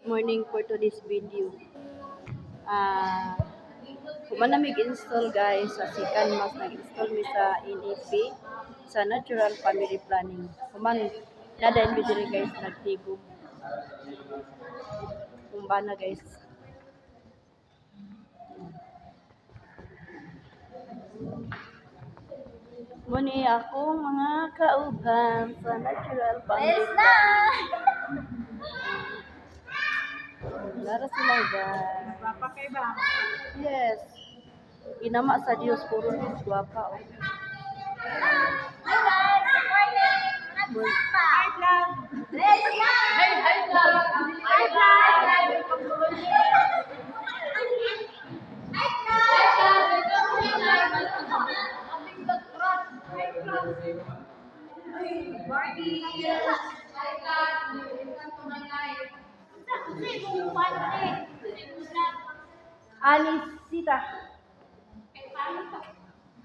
Morning for today's video. Humana mag-install guys sa Sikan Mas nag-install mi sa NEP sa Natural Family Planning. Human nadain mi diri guys nagtigo. Kumbana guys. Muni ako mga kauban sa Natural Family Planning. Lara sila guys. Papa kay ba? Yes. Inama sa Diyos, puro guwapa. Oh. Hi guys, good morning. Hi vlog. Hi vlog. Hi vlog. Anisita.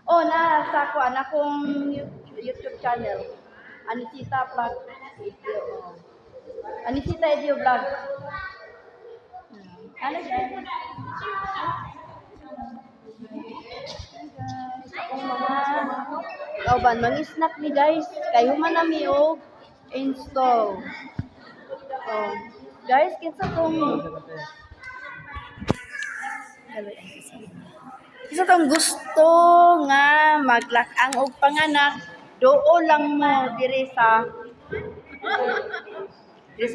Oh, nasa ko anak kong YouTube channel. Anisita Vlog. Anisita Video Vlog. Ano guys? Akong mga kauban, mang-snack ni guys. Kayo man nami og install. Oh, guys, kinsa tong isa tong gusto nga maglakang og panganak, doo lang mo diri sa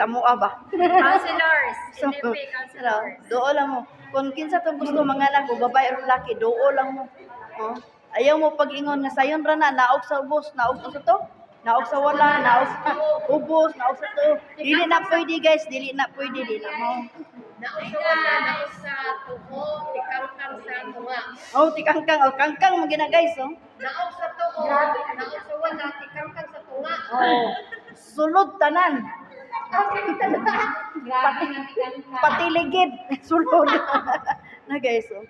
mua ba? Counselors. So, NFP counselors. doo lang mo. Kung kinsa tong gusto manganak og babae o lalaki, doo lang mo. Oh, ayaw mo pag-ingon nga sayon ra na naog sa ubos, naog sa to. Naog sa wala, naog sa ubos, naog sa to. Dili na pwede guys, dili na pwede, dili na mo. Naog sa tuho, tikangkang sa tunga. Oh, tikangkang, oh, kangkang mo gina guys, oh. Naog sa tuho, naog sa wala, tikangkang sa tunga. Oh, sulod tanan. Grabe na tikangkang. Pati ligid, sulod. Na guys, oh.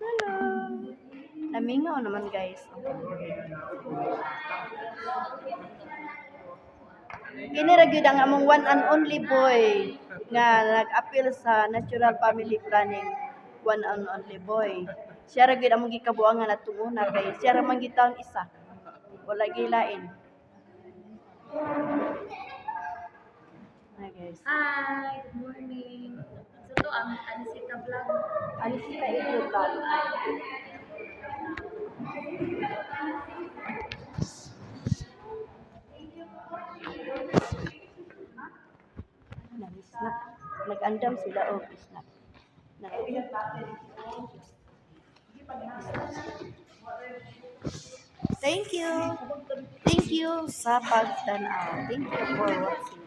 Hello. Namingaw naman guys. Kini ra gyud ang among one and only boy nga nag-appeal sa Natural Family Planning. One and only boy. Siya ra gyud among gikabuangan at tunguna kay siya ra man gitaon isa. Wala gilain. Hi guys. Hi, good morning. So to ang Anisita vlog. Anisita ito vlog. Snack. Nag-andam sila o snack. Thank you. Thank you sa pagtanaw. Thank you for watching.